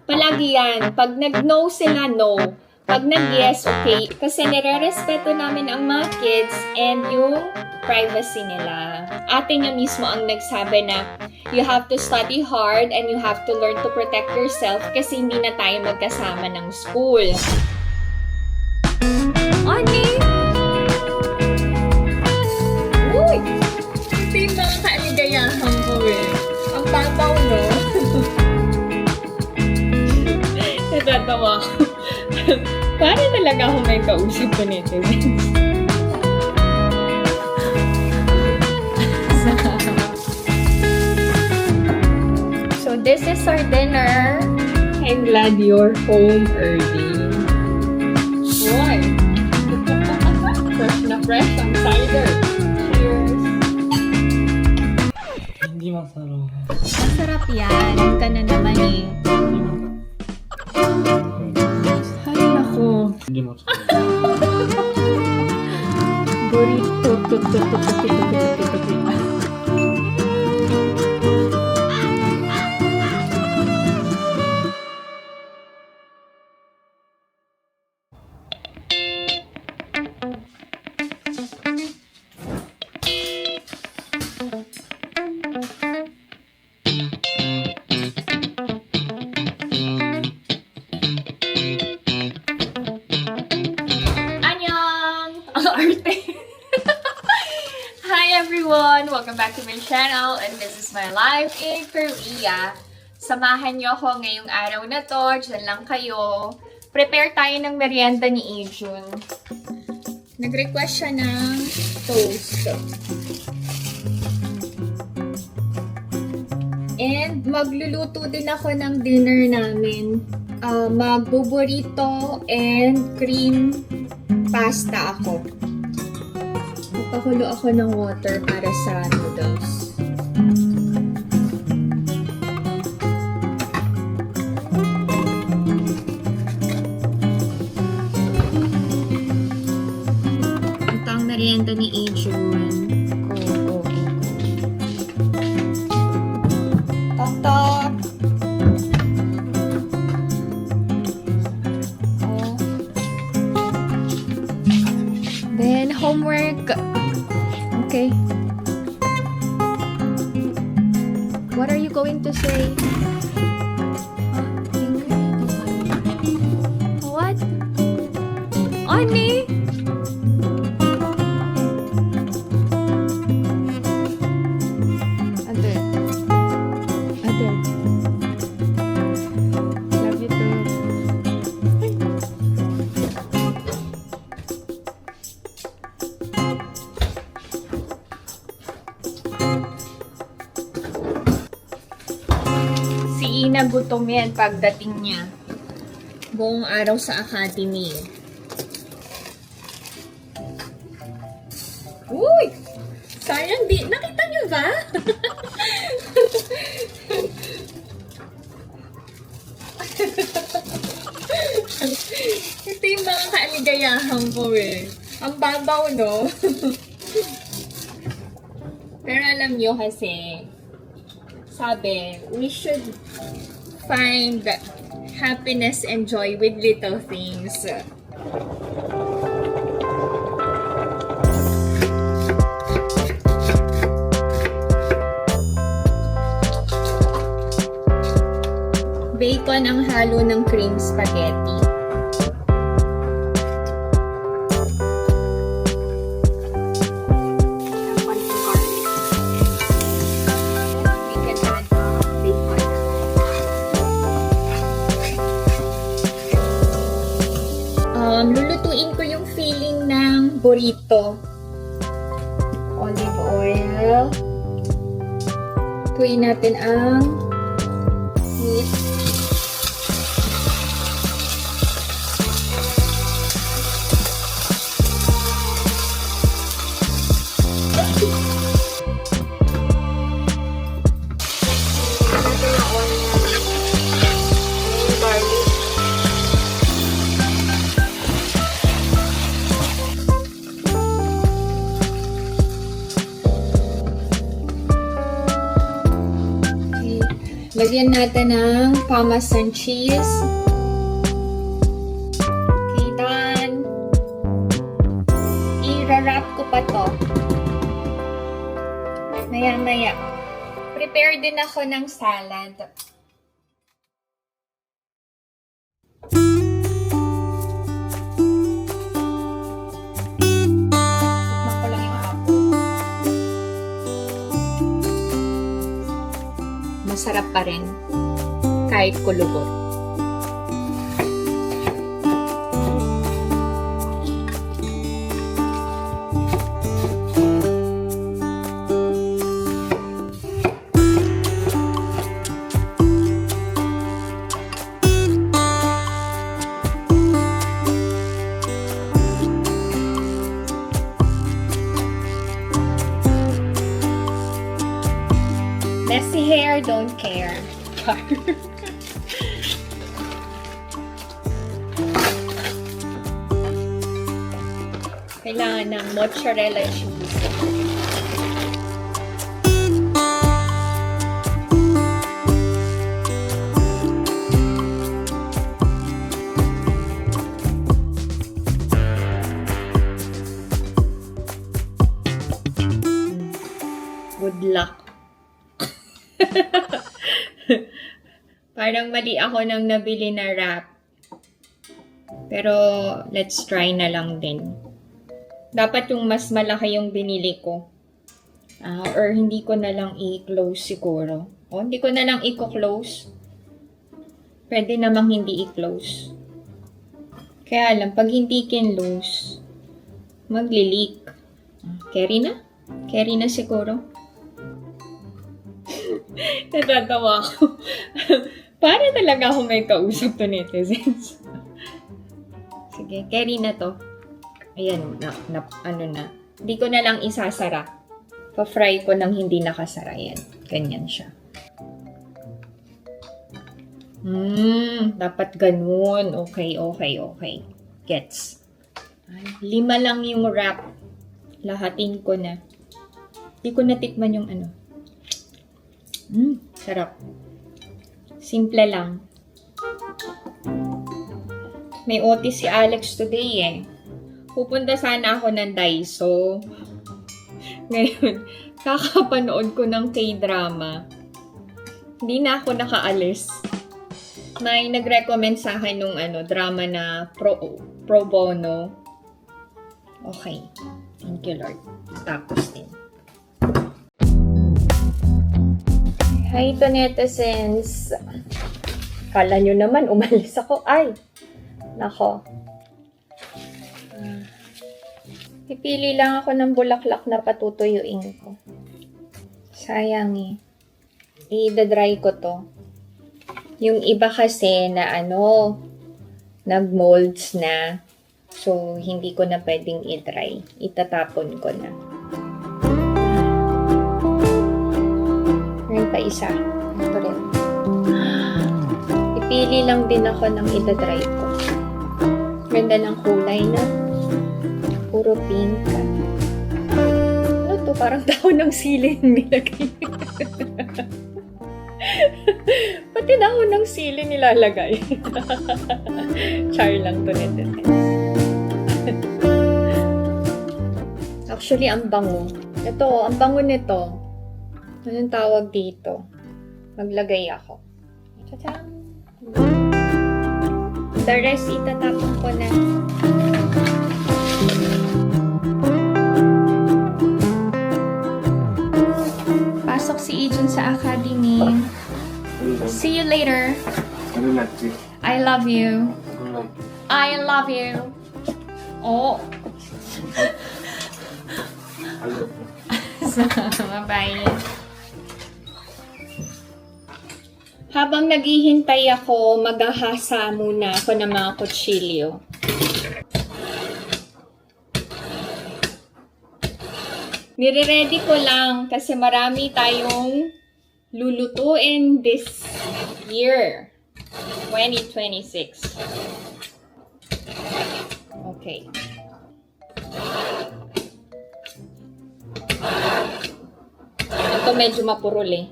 Palagi yan. Pag nag-no sila, no. Pag nag-yes, okay. Kasi nire-respeto namin ang mga kids and yung privacy nila. Ate niya mismo ang nagsabi na you have to study hard and you have to learn to protect yourself kasi hindi na tayo magkasama ng school. Ani? Uy! Ito yung mga kaaligayahan ko eh. Ang babaw, no? Natatawa ko. Para talaga ako may kausap ko nito. So, this is our dinner. I'm glad you're home early. Boy! Fresh na fresh ang cider. Cheers! Hindi masarap. Masarap yan. Ka na naman eh. Ay, nako. Hindi masarap. Burrito. Annyeong! Ang arte! Hi everyone! Welcome back to my channel and this is my life in Korea. Samahan niyo ako ngayong araw na to. Diyan lang kayo. Prepare tayo ng merienda ni Ijun. Nag-request siya ng toast. And magluluto din ako ng dinner namin. Magbuburrito and cream pasta ako. Magpakulo ako ng water para sa noodles. Ito ang merienda ni Adrian. Tok-tok! Then, homework. Okay. What are you going to say? What? Ani? Ate. Ate. Love you too. Si Ina gutom yan pagdating niya. Buong araw sa academy. Uy! Sayang di. Nakita niyo ba? Ito yung mga kaaligayahan ko eh. Ang babaw, no? Pero alam niyo kasi, sabi, we should find happiness and joy with little things. Bacon ang halo ng cream spaghetti. Lulutuin ko yung filling ng burrito. Olive oil. Tuyin natin ang meat. Lagyan natin ng Parmesan cheese. Okay, done. I-wrap ko pa to. Maya-maya. Prepare din ako ng salad. Tikman ko lang yung apple. Masarap pa rin. Kahit kulubot. Messy hair, don't care. Kailangan ng mozzarella cheese. Good luck. Parang mali ako nang nabili na wrap. Pero, let's try na lang din. Dapat yung mas malaki yung binili ko. Or hindi ko na lang i-close siguro. O, hindi ko na lang i-close. Pwede namang hindi i-close. Kaya lang, pag hindi kinlose, magli-leak. Carry na? Carry na siguro. Natatawa ako. Para talaga ako may kausap to netizens. Sige, carry na to. Ayan, ano na. Hindi ko na lang isasara. Pa-fry ko nang hindi nakasara. Yan. Ganyan siya. Dapat ganun. Okay. Gets. 5 lang yung wrap. Lahatin ko na. Hindi ko natikman yung ano. Sarap. Simple lang. May OT si Alex today eh. Pupunta sana ako ng Daiso. Ngayon, kakapanood ko ng K-drama. Hindi na ako nakaalis. May nag-recommend sa akin nung drama na pro bono. Okay. Thank you, Lord. Tapos din. Hi, to netizens. Kala nyo naman, umalis ako. Ay! Nako. Pipili lang ako ng bulaklak na patutuyuin ko. Sayang eh. I-dry ko to. Yung iba kasi na nag-molds na. So, hindi ko na pwedeng i-dry. Itatapon ko na. Meron pa isa. Ito rin. Ipili lang din ako ng i-dry ko. Ganda ng kulay na. Puro pink. Ano to? Parang dahon ng sili yung nilagay. Pati dahon ng sili nilalagay. Char lang to nito. Actually, ang bango. Ito, ang bango nito. Anong tawag dito? Maglagay ako. Tadam! The rest, itatapon ko na. Pasok si Ijun sa academy. See you later. I love you. I love you. Oh. Bye-bye. Habang naghihintay ako, maghahasa muna ako ng mga kutsilyo. Nire-ready ko lang kasi marami tayong lulutuin this year, 2026. Okay. Ito medyo mapurol eh.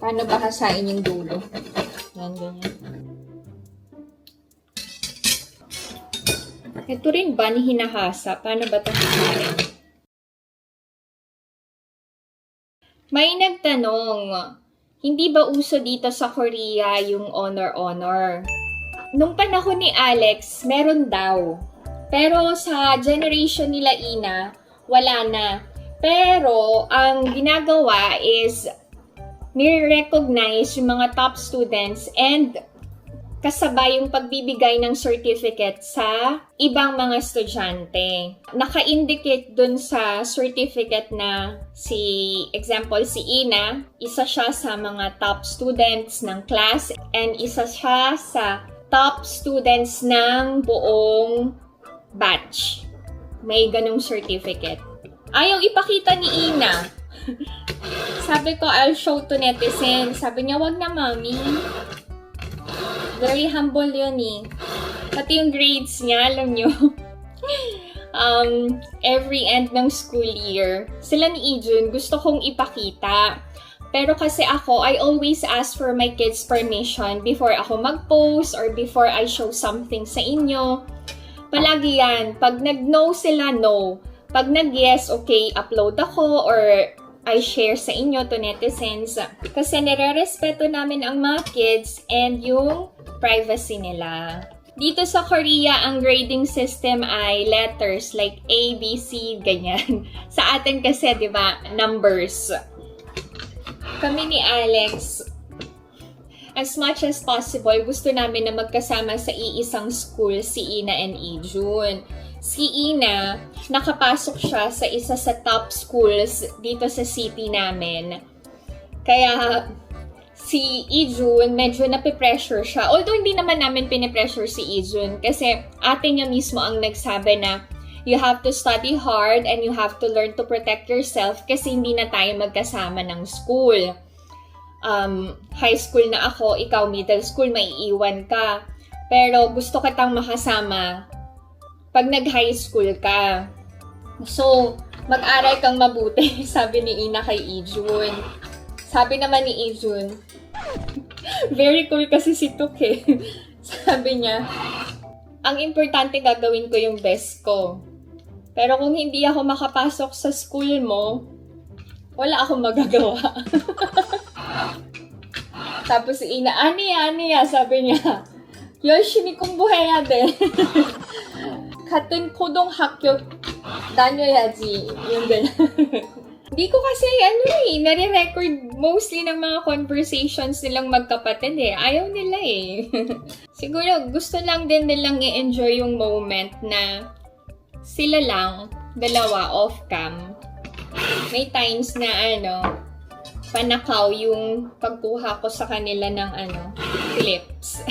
Paano bahasain yung dulo? Yan, ganyan. Ito rin ba ni hinahasa? Paano ba ito hasain? May nagtanong, hindi ba uso dito sa Korea yung honor-honor? Nung panahon ni Alex, meron daw. Pero sa generation nila Ina, wala na. Pero ang ginagawa is nire-recognize yung mga top students and kasabay yung pagbibigay ng certificate sa ibang mga estudyante. Naka-indicate dun sa certificate na example, si Ina, isa siya sa mga top students ng class and isa siya sa top students ng buong batch. May ganong certificate. Ayaw ipakita ni Ina. Sabi ko, I'll show to netizen. Sabi niya, wag na mami. Very humble yun eh. Pati yung grades niya, alam nyo. Every end ng school year, sila ni Ijun, gusto kong ipakita. Pero kasi ako, I always ask for my kids' permission before ako mag-post or before I show something sa inyo. Palagi yan. Pag nag-no sila, no. Pag nag-yes, okay, upload ako or I share sa inyo to netizens. Kasi nire-respeto namin ang mga kids and yung privacy nila. Dito sa Korea, ang grading system ay letters like A, B, C, ganyan. Sa atin kasi, di ba, numbers. Kami ni Alex, as much as possible, gusto namin na magkasama sa iisang school si Ina and Ijun. Si Ina, nakapasok siya sa isa sa top schools dito sa city namin. Kaya si Ijun, medyo napipressure siya. Although hindi naman namin pinipressure si Ijun kasi ate niya mismo ang nagsabi na you have to study hard and you have to learn to protect yourself kasi hindi na tayo magkasama ng school. High school na ako, ikaw middle school, maiiwan ka. Pero gusto kitang makasama pag nag-high school ka. So, mag-aral kang mabuti, sabi ni Ina kay Ijun. Sabi naman ni Ijun, very cool kasi si Tuk eh. Sabi niya, ang importante gagawin ko yung best ko. Pero kung hindi ako makapasok sa school mo, wala akong magagawa. Tapos si Ina, Aniya, sabi niya, 열심히 공부해야 돼. 같은 고등학교 다녀야지. Yung gano'n. Hindi ko kasi, nare-record mostly ng mga conversations nilang magkapatid eh. Ayaw nila eh. Siguro, gusto lang din nilang i-enjoy yung moment na sila lang, dalawa, off-cam. May times na, panakaw yung pagkuha ko sa kanila ng, clips.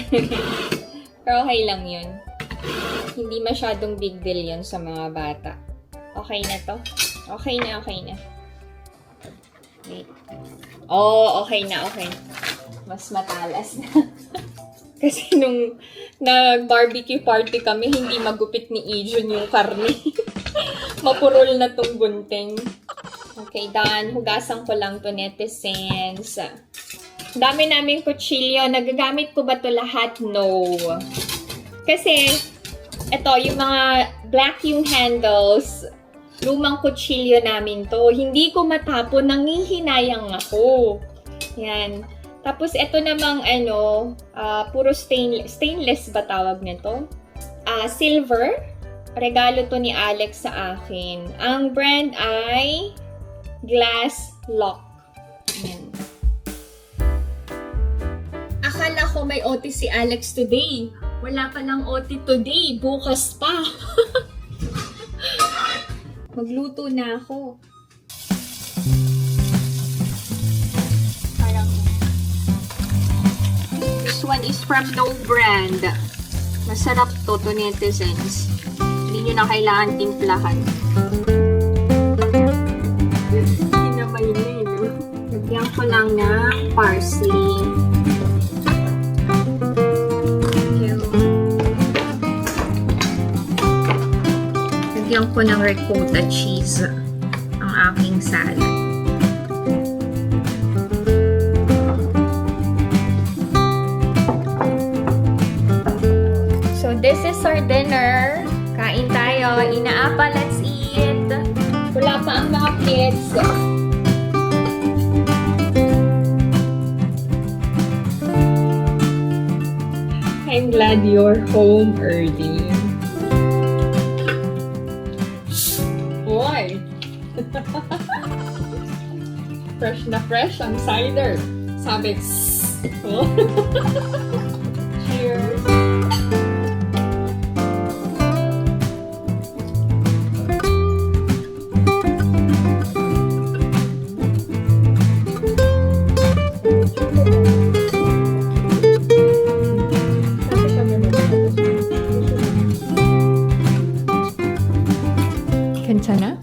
Pero okay lang yun. Hindi masyadong big deal yun sa mga bata. Okay na to? Okay na. Wait. Oh, okay na. Mas matalas na. Kasi nung nag-barbecue party kami, hindi magupit ni Ijun yung karne. Mapurol na tong gunting. Okay, done. Hugasan ko lang to netizens. Dami namin kutsilyo. Nagagamit ko ba to lahat? No. Kasi, ito, yung mga black yung handles, lumang kutsilyo namin to. Hindi ko matapon, nangihinayang ako. Yan. Tapos, ito namang, puro stainless ba tawag nito? Silver. Regalo to ni Alex sa akin. Ang brand ay Glass Lock. Yan. Akala ko may OT si Alex today. Wala pa lang OT today. Bukas pa. Magluto na ako. Parang this one is from No Brand. Masarap to netizens. Hindi nyo na kailangan timplahan. Hinamay na yun. Lagyan ko lang na parsley. Lagyan ko ng ricotta cheese ang aking salad. is our dinner. Kain tayo. Inaapa, let's eat. Wala pa ang mga kids. I'm glad you're home early. Boy! Fresh na fresh ang cider. Sabi, oh. Cheers! 괜찮아?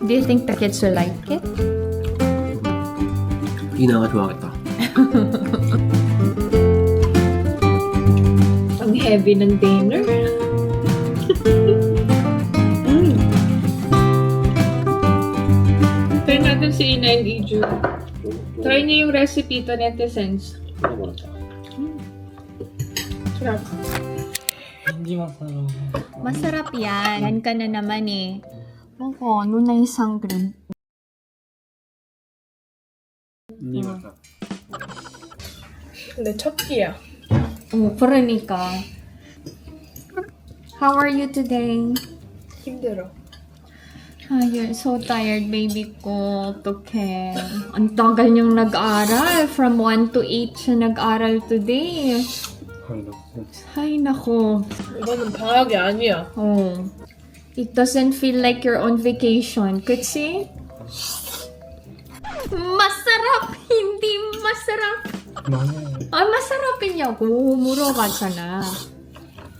Do you think the kids will like it? 이나가 좋아하겠다. Ang heavy ng dinner. Try natin si Ina and Iju. Try niya yung recipe to netizens. Sarap. hindi masarap. Masarap yan. Yan ka na naman eh. Ako, ano na isang green? hindi masarap. 근데 첫 끼야. 그러니까. How are you today? 힘들어. You're so tired, baby ko. 어떡해. Ang tagal niyang nag-aral. From 1 to 8 siya nag-aral today. Ay, nako. 이거는 방학이 아니야. Oh. It doesn't feel like you're on vacation. 그치? Masarap! Hindi masarap! masarap이냐고 물어봤잖아.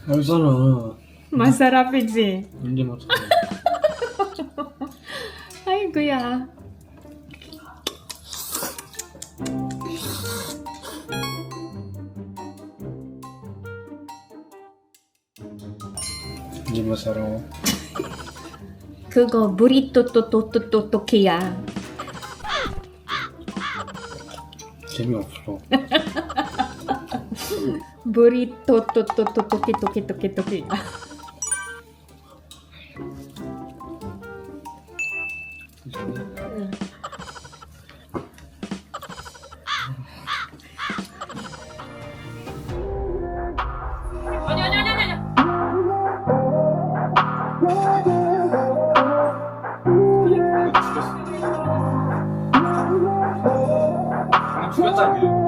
알잖아. masarap이지? 언제 masarap? 아이고야. hindi masarap. 그거 무리또또또또또또키야. 재미없어. 무리또또또또또키또키또키또키야. 죽였잖아.